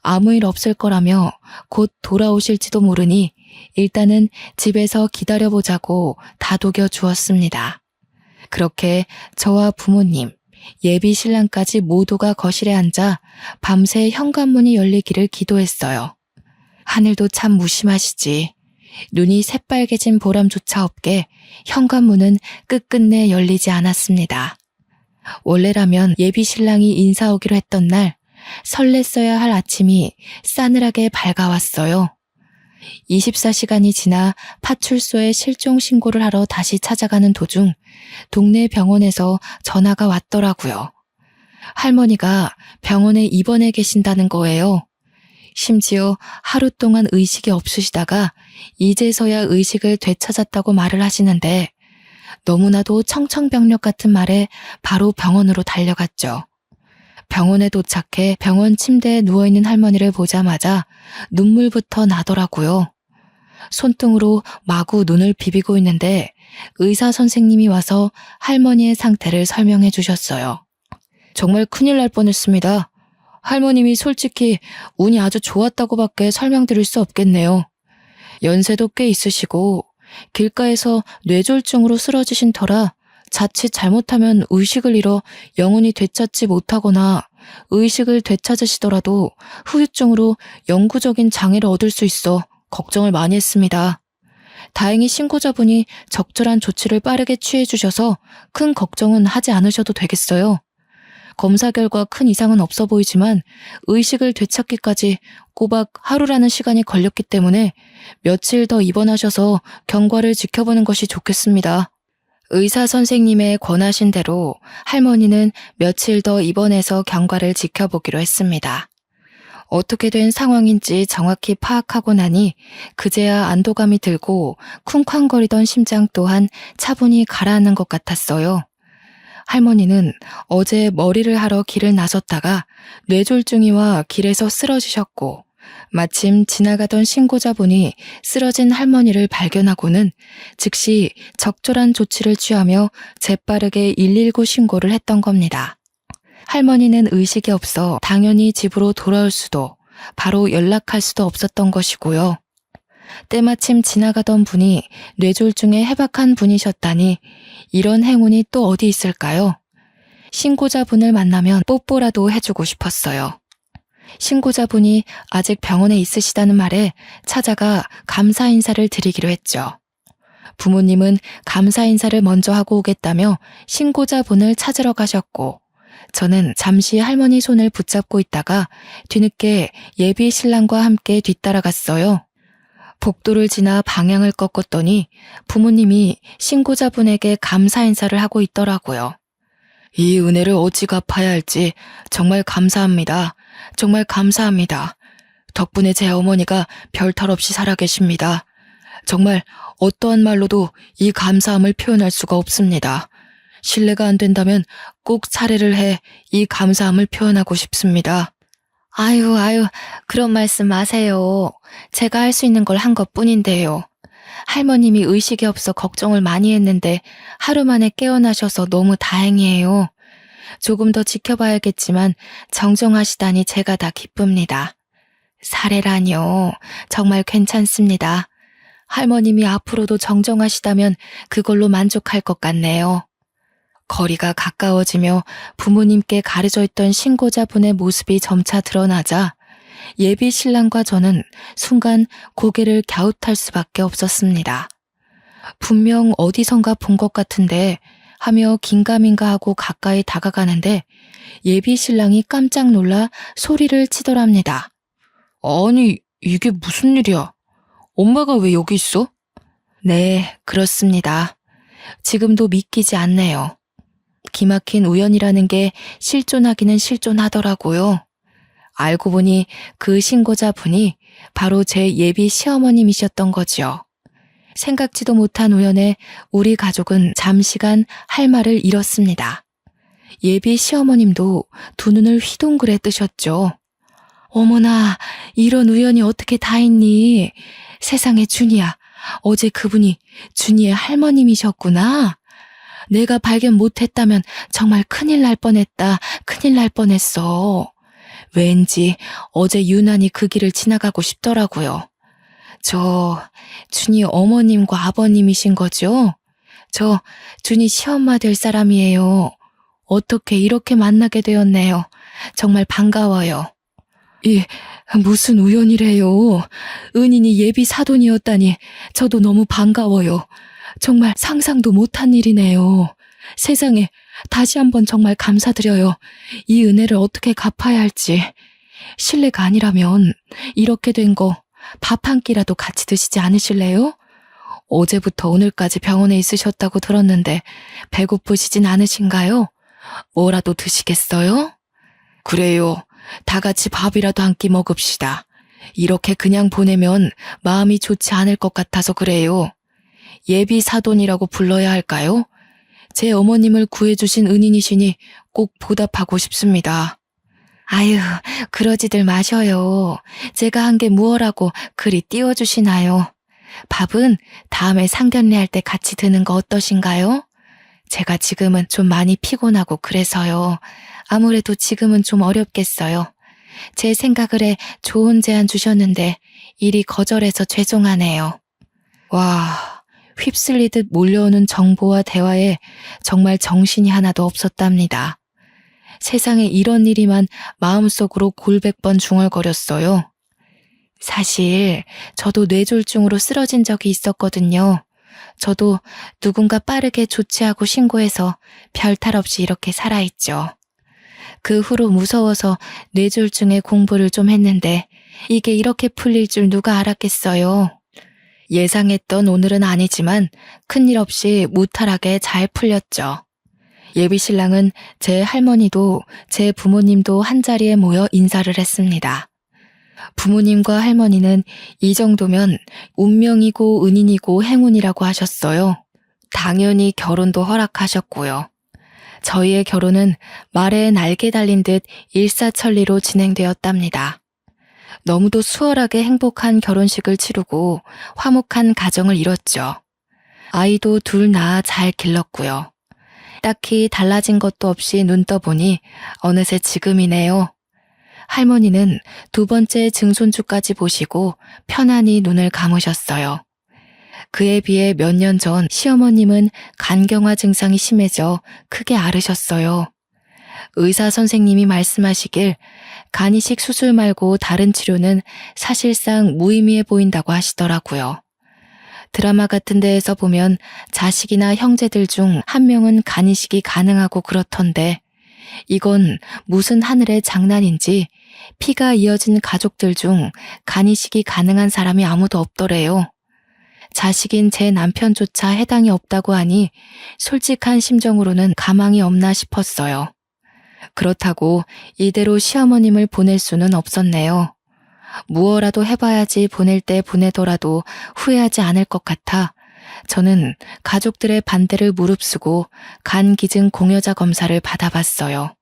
A: 아무 일 없을 거라며 곧 돌아오실지도 모르니 일단은 집에서 기다려보자고 다독여 주었습니다. 그렇게 저와 부모님, 예비 신랑까지 모두가 거실에 앉아 밤새 현관문이 열리기를 기도했어요. 하늘도 참 무심하시지. 눈이 새빨개진 보람조차 없게 현관문은 끝끝내 열리지 않았습니다. 원래라면 예비 신랑이 인사 오기로 했던 날 설렜어야 할 아침이 싸늘하게 밝아왔어요. 24시간이 지나 파출소에 실종 신고를 하러 다시 찾아가는 도중 동네 병원에서 전화가 왔더라고요. 할머니가 병원에 입원해 계신다는 거예요. 심지어 하루 동안 의식이 없으시다가 이제서야 의식을 되찾았다고 말을 하시는데 너무나도 청천벽력 같은 말에 바로 병원으로 달려갔죠. 병원에 도착해 병원 침대에 누워있는 할머니를 보자마자 눈물부터 나더라고요. 손등으로 마구 눈을 비비고 있는데 의사 선생님이 와서 할머니의 상태를 설명해 주셨어요. 정말 큰일 날 뻔했습니다. 할머님이 솔직히 운이 아주 좋았다고밖에 설명드릴 수 없겠네요. 연세도 꽤 있으시고 길가에서 뇌졸중으로 쓰러지신 터라 자칫 잘못하면 의식을 잃어 영원히 되찾지 못하거나 의식을 되찾으시더라도 후유증으로 영구적인 장애를 얻을 수 있어 걱정을 많이 했습니다. 다행히 신고자분이 적절한 조치를 빠르게 취해 주셔서 큰 걱정은 하지 않으셔도 되겠어요. 검사 결과 큰 이상은 없어 보이지만 의식을 되찾기까지 꼬박 하루라는 시간이 걸렸기 때문에 며칠 더 입원하셔서 경과를 지켜보는 것이 좋겠습니다. 의사 선생님의 권하신 대로 할머니는 며칠 더 입원해서 경과를 지켜보기로 했습니다. 어떻게 된 상황인지 정확히 파악하고 나니 그제야 안도감이 들고 쿵쾅거리던 심장 또한 차분히 가라앉는 것 같았어요. 할머니는 어제 머리를 하러 길을 나섰다가 뇌졸중이와 길에서 쓰러지셨고, 마침 지나가던 신고자분이 쓰러진 할머니를 발견하고는 즉시 적절한 조치를 취하며 재빠르게 119 신고를 했던 겁니다. 할머니는 의식이 없어 당연히 집으로 돌아올 수도 바로 연락할 수도 없었던 것이고요. 때마침 지나가던 분이 뇌졸중에 해박한 분이셨다니 이런 행운이 또 어디 있을까요? 신고자분을 만나면 뽀뽀라도 해주고 싶었어요. 신고자분이 아직 병원에 있으시다는 말에 찾아가 감사 인사를 드리기로 했죠. 부모님은 감사 인사를 먼저 하고 오겠다며 신고자분을 찾으러 가셨고, 저는 잠시 할머니 손을 붙잡고 있다가 뒤늦게 예비 신랑과 함께 뒤따라갔어요. 복도를 지나 방향을 꺾었더니 부모님이 신고자분에게 감사 인사를 하고 있더라고요. 이 은혜를 어찌 갚아야 할지 정말 감사합니다. 정말 감사합니다. 덕분에 제 어머니가 별탈 없이 살아계십니다. 정말 어떠한 말로도 이 감사함을 표현할 수가 없습니다. 신뢰가 안 된다면 꼭 차례를 해 이 감사함을 표현하고 싶습니다. 아유, 그런 말씀 마세요. 제가 할 수 있는 걸 한 것뿐인데요. 할머님이 의식이 없어 걱정을 많이 했는데 하루 만에 깨어나셔서 너무 다행이에요. 조금 더 지켜봐야겠지만 정정하시다니 제가 다 기쁩니다. 사례라니요. 정말 괜찮습니다. 할머님이 앞으로도 정정하시다면 그걸로 만족할 것 같네요. 거리가 가까워지며 부모님께 가려져 있던 신고자분의 모습이 점차 드러나자 예비 신랑과 저는 순간 고개를 갸웃할 수밖에 없었습니다. 분명 어디선가 본 것 같은데 하며 긴가민가 하고 가까이 다가가는데 예비 신랑이 깜짝 놀라 소리를 치더랍니다. 아니, 이게 무슨 일이야? 엄마가 왜 여기 있어? 네, 그렇습니다. 지금도 믿기지 않네요. 기막힌 우연이라는 게 실존하기는 실존하더라고요. 알고 보니 그 신고자분이 바로 제 예비 시어머님이셨던 거지요. 생각지도 못한 우연에 우리 가족은 잠시간 할 말을 잃었습니다. 예비 시어머님도 두 눈을 휘둥그레 뜨셨죠. 어머나, 이런 우연이 어떻게 다 있니? 세상에 준이야, 어제 그분이 준이의 할머님이셨구나. 내가 발견 못했다면 정말 큰일 날 뻔했다. 큰일 날 뻔했어. 왠지 어제 유난히 그 길을 지나가고 싶더라고요. 저 준이 어머님과 아버님이신 거죠? 저 준이 시엄마 될 사람이에요. 어떻게 이렇게 만나게 되었네요. 정말 반가워요. 무슨 우연이래요. 은인이 예비 사돈이었다니 저도 너무 반가워요. 정말 상상도 못한 일이네요. 세상에, 다시 한번 정말 감사드려요. 이 은혜를 어떻게 갚아야 할지. 실례가 아니라면 이렇게 된 거 밥 한 끼라도 같이 드시지 않으실래요? 어제부터 오늘까지 병원에 있으셨다고 들었는데 배고프시진 않으신가요? 뭐라도 드시겠어요? 그래요. 다 같이 밥이라도 한 끼 먹읍시다. 이렇게 그냥 보내면 마음이 좋지 않을 것 같아서 그래요. 예비 사돈이라고 불러야 할까요? 제 어머님을 구해주신 은인이시니 꼭 보답하고 싶습니다. 아유, 그러지들 마셔요. 제가 한 게 무엇라고 그리 띄워주시나요? 밥은 다음에 상견례 할 때 같이 드는 거 어떠신가요? 제가 지금은 좀 많이 피곤하고 그래서요. 아무래도 지금은 좀 어렵겠어요. 제 생각을 해 좋은 제안 주셨는데 일이 거절해서 죄송하네요. 와, 휩쓸리듯 몰려오는 정보와 대화에 정말 정신이 하나도 없었답니다. 세상에 이런 일이만 마음속으로 골백번 중얼거렸어요. 사실 저도 뇌졸중으로 쓰러진 적이 있었거든요. 저도 누군가 빠르게 조치하고 신고해서 별탈 없이 이렇게 살아있죠. 그 후로 무서워서 뇌졸중에 공부를 좀 했는데 이게 이렇게 풀릴 줄 누가 알았겠어요. 예상했던 오늘은 아니지만 큰일 없이 무탈하게 잘 풀렸죠. 예비 신랑은 제 할머니도 제 부모님도 한자리에 모여 인사를 했습니다. 부모님과 할머니는 이 정도면 운명이고 은인이고 행운이라고 하셨어요. 당연히 결혼도 허락하셨고요. 저희의 결혼은 말에 날개 달린 듯 일사천리로 진행되었답니다. 너무도 수월하게 행복한 결혼식을 치르고 화목한 가정을 이뤘죠. 아이도 둘 낳아 잘 길렀고요. 딱히 달라진 것도 없이 눈 떠보니 어느새 지금이네요. 할머니는 두 번째 증손주까지 보시고 편안히 눈을 감으셨어요. 그에 비해 몇 년 전 시어머님은 간경화 증상이 심해져 크게 앓으셨어요. 의사 선생님이 말씀하시길 간이식 수술 말고 다른 치료는 사실상 무의미해 보인다고 하시더라고요. 드라마 같은 데에서 보면 자식이나 형제들 중 한 명은 간이식이 가능하고 그렇던데 이건 무슨 하늘의 장난인지 피가 이어진 가족들 중 간이식이 가능한 사람이 아무도 없더래요. 자식인 제 남편조차 해당이 없다고 하니 솔직한 심정으로는 가망이 없나 싶었어요. 그렇다고 이대로 시어머님을 보낼 수는 없었네요. 무엇라도 해봐야지 보낼 때 보내더라도 후회하지 않을 것 같아 저는 가족들의 반대를 무릅쓰고 간기증 공여자 검사를 받아봤어요.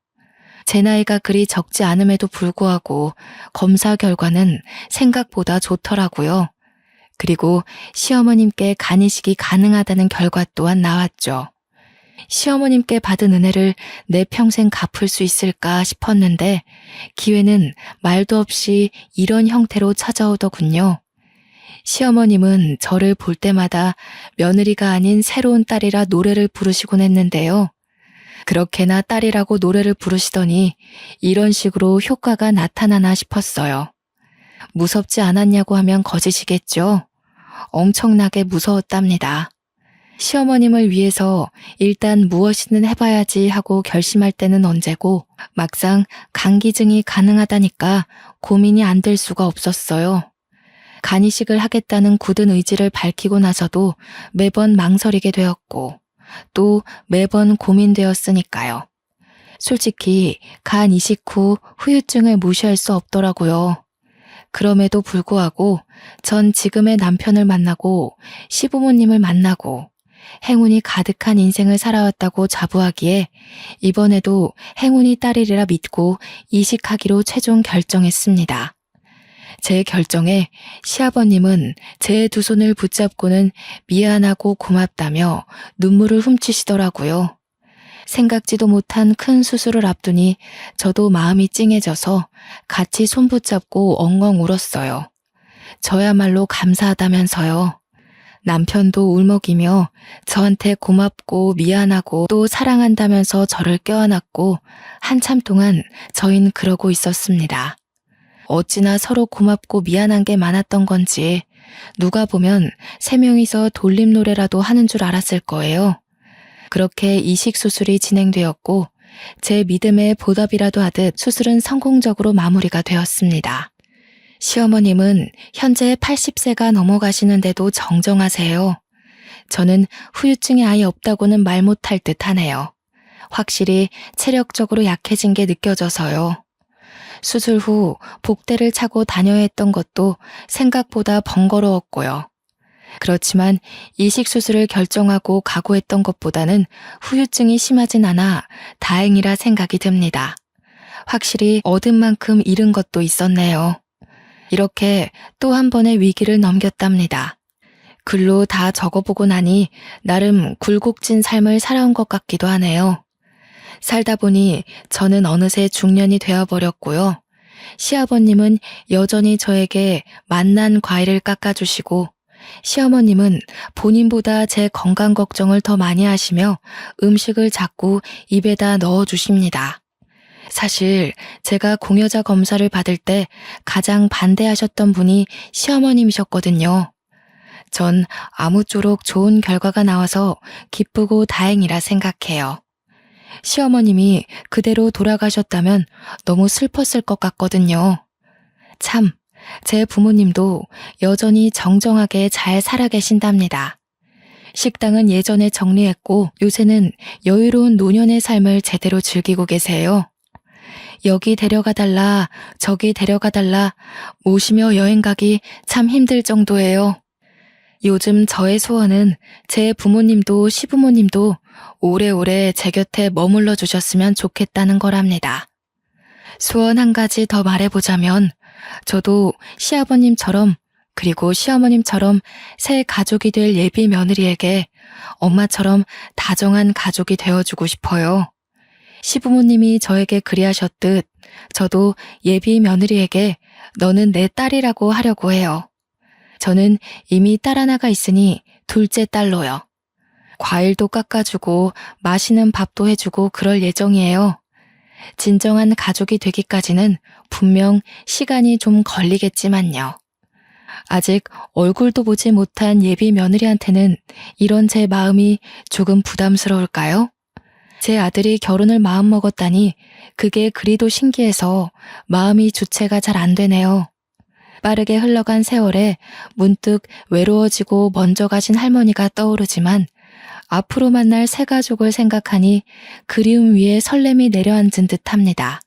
A: 제 나이가 그리 적지 않음에도 불구하고 검사 결과는 생각보다 좋더라고요. 그리고 시어머님께 간이식이 가능하다는 결과 또한 나왔죠. 시어머님께 받은 은혜를 내 평생 갚을 수 있을까 싶었는데 기회는 말도 없이 이런 형태로 찾아오더군요. 시어머님은 저를 볼 때마다 며느리가 아닌 새로운 딸이라 노래를 부르시곤 했는데요. 그렇게나 딸이라고 노래를 부르시더니 이런 식으로 효과가 나타나나 싶었어요. 무섭지 않았냐고 하면 거짓이겠죠. 엄청나게 무서웠답니다. 시어머님을 위해서 일단 무엇이든 해봐야지 하고 결심할 때는 언제고 막상 간기증이 가능하다니까 고민이 안 될 수가 없었어요. 간이식을 하겠다는 굳은 의지를 밝히고 나서도 매번 망설이게 되었고 또 매번 고민되었으니까요. 솔직히 간 이식 후 후유증을 무시할 수 없더라고요. 그럼에도 불구하고 전 지금의 남편을 만나고 시부모님을 만나고 행운이 가득한 인생을 살아왔다고 자부하기에 이번에도 행운이 따르리라 믿고 이식하기로 최종 결정했습니다. 제 결정에 시아버님은 제 두 손을 붙잡고는 미안하고 고맙다며 눈물을 훔치시더라고요. 생각지도 못한 큰 수술을 앞두니 저도 마음이 찡해져서 같이 손 붙잡고 엉엉 울었어요. 저야말로 감사하다면서요. 남편도 울먹이며 저한테 고맙고 미안하고 또 사랑한다면서 저를 껴안았고 한참 동안 저희는 그러고 있었습니다. 어찌나 서로 고맙고 미안한 게 많았던 건지 누가 보면 세 명이서 돌림 노래라도 하는 줄 알았을 거예요. 그렇게 이식 수술이 진행되었고 제 믿음에 보답이라도 하듯 수술은 성공적으로 마무리가 되었습니다. 시어머님은 현재 80세가 넘어가시는데도 정정하세요. 저는 후유증이 아예 없다고는 말 못할 듯 하네요. 확실히 체력적으로 약해진 게 느껴져서요. 수술 후 복대를 차고 다녀야 했던 것도 생각보다 번거로웠고요. 그렇지만 이식 수술을 결정하고 각오했던 것보다는 후유증이 심하진 않아 다행이라 생각이 듭니다. 확실히 얻은 만큼 잃은 것도 있었네요. 이렇게 또 한 번의 위기를 넘겼답니다. 글로 다 적어보고 나니 나름 굴곡진 삶을 살아온 것 같기도 하네요. 살다 보니 저는 어느새 중년이 되어버렸고요. 시아버님은 여전히 저에게 맛난 과일을 깎아주시고 시어머님은 본인보다 제 건강 걱정을 더 많이 하시며 음식을 자꾸 입에다 넣어주십니다. 사실 제가 공여자 검사를 받을 때 가장 반대하셨던 분이 시어머님이셨거든요. 전 아무쪼록 좋은 결과가 나와서 기쁘고 다행이라 생각해요. 시어머님이 그대로 돌아가셨다면 너무 슬펐을 것 같거든요. 참, 제 부모님도 여전히 정정하게 잘 살아 계신답니다. 식당은 예전에 정리했고 요새는 여유로운 노년의 삶을 제대로 즐기고 계세요. 여기 데려가 달라, 저기 데려가 달라 모시며 여행 가기 참 힘들 정도예요. 요즘 저의 소원은 제 부모님도 시부모님도 오래오래 제 곁에 머물러 주셨으면 좋겠다는 거랍니다. 소원 한 가지 더 말해보자면 저도 시아버님처럼 그리고 시어머님처럼 새 가족이 될 예비 며느리에게 엄마처럼 다정한 가족이 되어주고 싶어요. 시부모님이 저에게 그리하셨듯 저도 예비 며느리에게 너는 내 딸이라고 하려고 해요. 저는 이미 딸 하나가 있으니 둘째 딸로요. 과일도 깎아주고 맛있는 밥도 해주고 그럴 예정이에요. 진정한 가족이 되기까지는 분명 시간이 좀 걸리겠지만요. 아직 얼굴도 보지 못한 예비 며느리한테는 이런 제 마음이 조금 부담스러울까요? 제 아들이 결혼을 마음먹었다니 그게 그리도 신기해서 마음이 주체가 잘 안 되네요. 빠르게 흘러간 세월에 문득 외로워지고 먼저 가신 할머니가 떠오르지만 앞으로 만날 새 가족을 생각하니 그리움 위에 설렘이 내려앉은 듯합니다.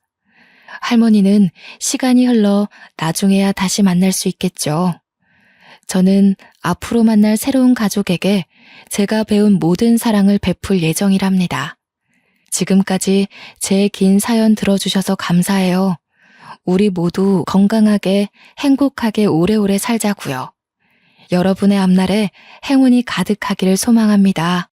A: 할머니는 시간이 흘러 나중에야 다시 만날 수 있겠죠. 저는 앞으로 만날 새로운 가족에게 제가 배운 모든 사랑을 베풀 예정이랍니다. 지금까지 제 긴 사연 들어주셔서 감사해요. 우리 모두 건강하게 행복하게 오래오래 살자고요. 여러분의 앞날에 행운이 가득하기를 소망합니다.